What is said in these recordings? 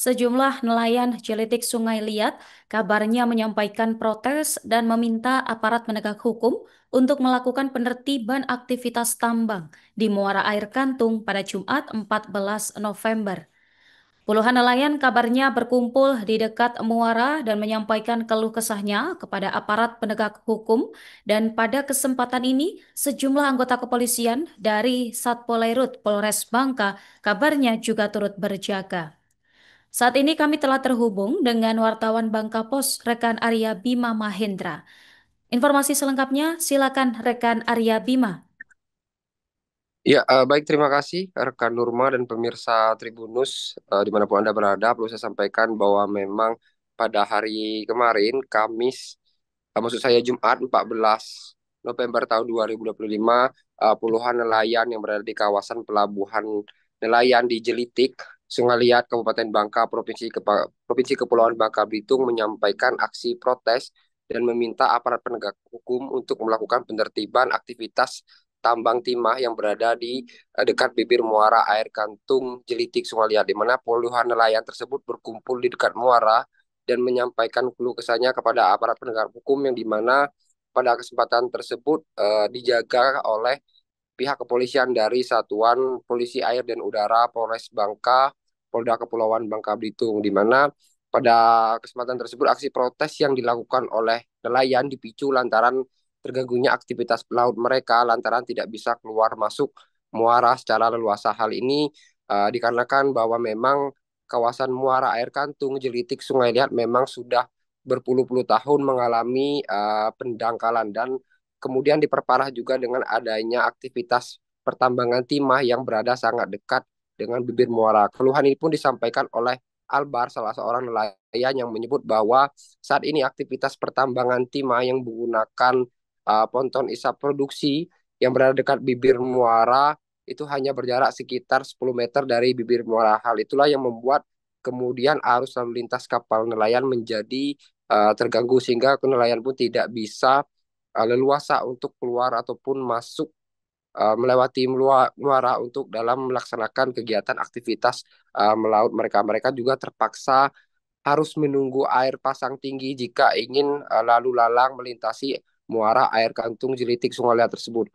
Sejumlah nelayan Cilitik Sungai Liat kabarnya menyampaikan protes dan meminta aparat penegak hukum untuk melakukan penertiban aktivitas tambang di Muara Air Kantung pada Jumat 14 November. Puluhan nelayan kabarnya berkumpul di dekat muara dan menyampaikan keluh kesahnya kepada aparat penegak hukum dan pada kesempatan ini sejumlah anggota kepolisian dari Satpolerut Polres Bangka kabarnya juga turut berjaga. Saat ini kami telah terhubung dengan wartawan Bangka Pos rekan Arya Bima Mahendra. Informasi selengkapnya silakan rekan Arya Bima. Ya, baik, terima kasih rekan Nurma dan pemirsa Tribunus dimanapun Anda berada. Perlu saya sampaikan bahwa memang pada hari kemarin, Kamis, maksud saya Jumat 14 November tahun 2025, puluhan nelayan yang berada di kawasan pelabuhan nelayan di Jelitik, Sungai Liat, Kabupaten Bangka, Provinsi Kepulauan Bangka Belitung menyampaikan aksi protes dan meminta aparat penegak hukum untuk melakukan penertiban aktivitas tambang timah yang berada di dekat bibir muara air Kantung Jelitik Sungai Liat, di mana puluhan nelayan tersebut berkumpul di dekat muara dan menyampaikan keluh kesahnya kepada aparat penegak hukum yang di mana pada kesempatan tersebut dijaga oleh pihak kepolisian dari Satuan Polisi Air dan Udara Polres Bangka, Polda Kepulauan Bangka Belitung, di mana pada kesempatan tersebut aksi protes yang dilakukan oleh nelayan dipicu lantaran terganggunya aktivitas pelaut mereka lantaran tidak bisa keluar masuk muara secara leluasa. Hal ini dikarenakan bahwa memang kawasan muara air Kantung Jelitik Sungai Liat memang sudah berpuluh-puluh tahun mengalami pendangkalan dan kemudian diperparah juga dengan adanya aktivitas pertambangan timah yang berada sangat dekat dengan bibir muara. Keluhan ini pun disampaikan oleh Albar, salah seorang nelayan yang menyebut bahwa saat ini aktivitas pertambangan timah yang menggunakan ponton isap produksi yang berada dekat bibir muara itu hanya berjarak sekitar 10 meter dari bibir muara. Hal itulah yang membuat kemudian arus lalu lintas kapal nelayan menjadi terganggu sehingga nelayan pun tidak bisa leluasa untuk keluar ataupun masuk melewati muara untuk dalam melaksanakan kegiatan aktivitas melaut mereka. Mereka juga terpaksa harus menunggu air pasang tinggi jika ingin lalu lalang melintasi muara air Kantung Jelitik Sungai Liat tersebut.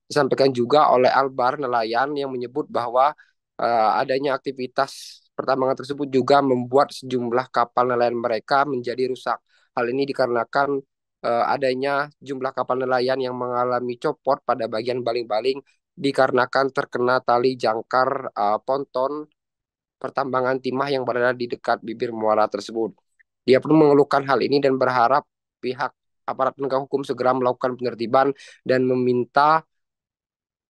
Disampaikan juga oleh Albar nelayan yang menyebut bahwa adanya aktivitas pertambangan tersebut juga membuat sejumlah kapal nelayan mereka menjadi rusak. Hal ini dikarenakan adanya jumlah kapal nelayan yang mengalami copot pada bagian baling-baling dikarenakan terkena tali jangkar ponton pertambangan timah yang berada di dekat bibir muara tersebut. Dia pun mengeluhkan hal ini dan berharap pihak aparat penegak hukum segera melakukan penertiban dan meminta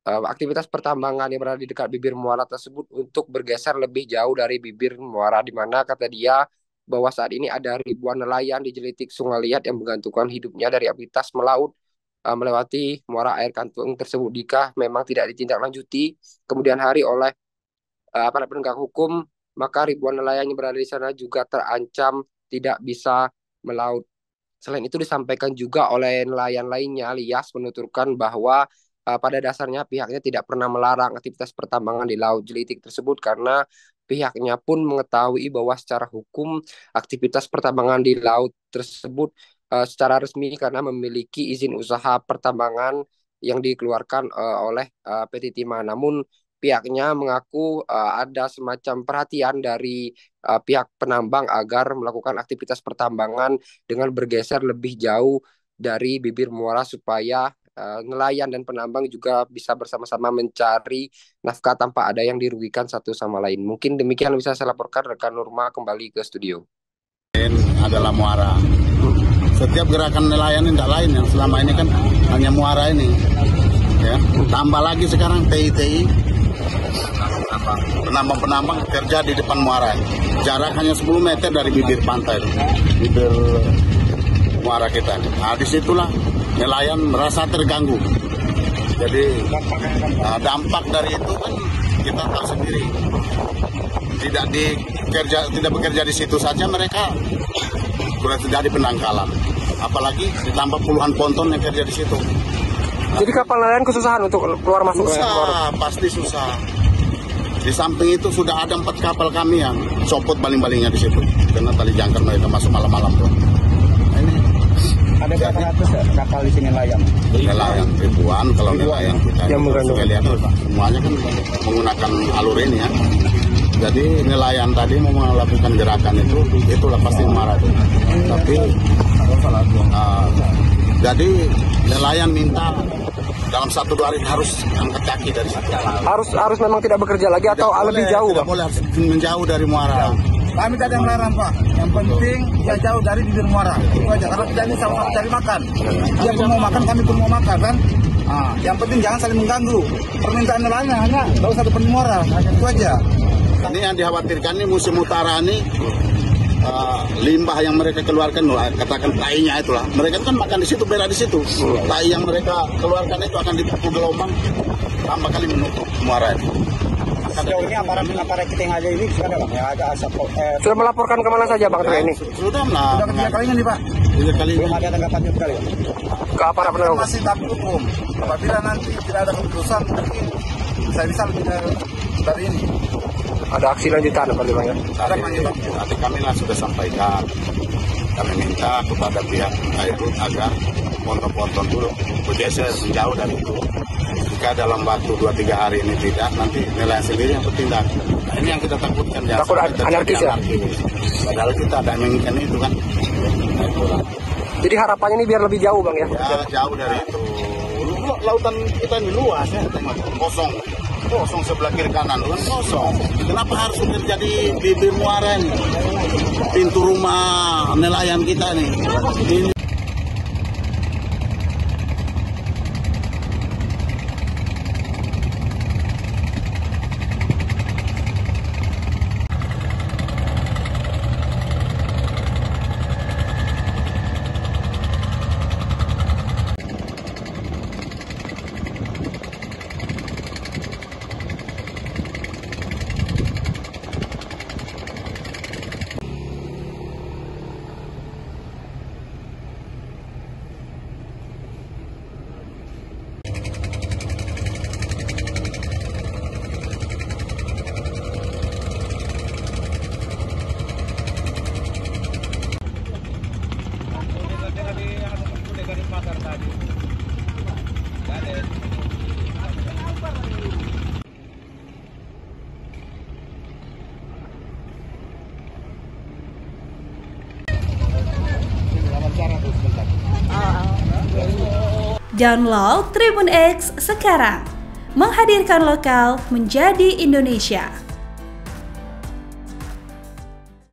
aktivitas pertambangan yang berada di dekat bibir muara tersebut untuk bergeser lebih jauh dari bibir muara, di mana kata dia bahwa saat ini ada ribuan nelayan di Jelitik Sungai Liat yang menggantungkan hidupnya dari aktivitas melaut melewati muara air Kantung tersebut. Jika memang tidak ditindaklanjuti kemudian hari oleh aparat penegak hukum, maka ribuan nelayan yang berada di sana juga terancam tidak bisa melaut. Selain itu disampaikan juga oleh nelayan lainnya, Lias menuturkan bahwa pada dasarnya pihaknya tidak pernah melarang aktivitas pertambangan di Laut Jelitik tersebut karena pihaknya pun mengetahui bahwa secara hukum aktivitas pertambangan di laut tersebut secara resmi karena memiliki izin usaha pertambangan yang dikeluarkan oleh PT Timah. Namun pihaknya mengaku ada semacam perhatian dari pihak penambang agar melakukan aktivitas pertambangan dengan bergeser lebih jauh dari bibir muara supaya nelayan dan penambang juga bisa bersama-sama mencari nafkah tanpa ada yang dirugikan satu sama lain. Mungkin demikian bisa saya laporkan, rekan Nurma kembali ke studio. Adalah muara. Setiap gerakan nelayan tidak lain yang selama ini kan hanya muara ini. Ya, tambah lagi sekarang TI-TI penambang-penambang kerja di depan muara. Jarak hanya 10 meter dari bibir pantai, bibir muara kita. Nah, disitulah nelayan merasa terganggu. Jadi dampak dari itu kan kita tahu sendiri. Tidak bekerja di situ saja mereka sudah terjadi pendangkalan. Apalagi ditambah puluhan ponton yang kerja di situ. Jadi kapal nelayan kesusahan untuk keluar masuk. Susah, pasti susah. Di samping itu sudah ada 4 kapal kami yang copot baling-balingnya di situ. Karena tali jangkar mereka masuk malam-malam tuh. Ini ada berapa ratus kapal di sini nelayan? Nelayan ribuan kalau nelayan kita. Yang sudah lihat Pak, semuanya kan menggunakan alur ini ya. Jadi nelayan tadi mau melakukan gerakan itulah pasti marah tuh. Tapi jadi nelayan minta dalam 1-2 hari harus angkat kaki dari situ. Harus memang tidak bekerja lagi atau lebih jauh, Tidak boleh, harus menjauh dari muara. Kami tidak ada yang melarang, Pak. Yang penting dia jauh dari bibir muara. Itu aja. Karena kita ini sama-sama cari makan. Dia pun mau makan, kami pun mau makan kan. Nah, yang penting jangan saling mengganggu. Permintaan nelayan hanya baru 1 pen muara. Itu aja. Ini yang dikhawatirkan ini musim utara ini limbah yang mereka keluarkan, katakan tainya itulah. Mereka kan makan di situ, berak di situ. Tai yang mereka keluarkan itu akan ditipu gelombang, tambah kali menutup muara itu. Sejauh ini aparat kita yang ada ini sudah Bang, yang ada asap. Sudah melaporkan kemana saja Bang ini? Sudah lah. Sudah ketiga kalinya nih Pak. Tiga kali. Belum ada tanggapan juga kali. Ke aparat penegak hukum. Masih tahap hukum. Apabila nanti tidak ada keputusan, mungkin saya bisa lebih dari ini. Ada aksi lanjutan apa Bang ya? Ada lanjutan. Tadi kami lah sudah sampaikan. Kami minta kepada pihak Airut agar ponton-ponton dulu bergeser jauh dari itu. Jika dalam waktu 2-3 hari ini tidak, nanti nelayan sendiri yang bertindak. Nah, ini yang kita takutkan. Takut anarkis ya? Padahal kita ada yang menginginkan itu kan. Nah, itulah. Jadi harapannya ini biar lebih jauh Bang ya? Ya, jauh dari itu. Lautan kita ini luas ya, kosong sebelah kiri kanan kan kosong. Kenapa harus terjadi bibir muara ini? Pintu rumah nelayan kita nih. Ini. Download Tribun X sekarang, menghadirkan lokal menjadi Indonesia.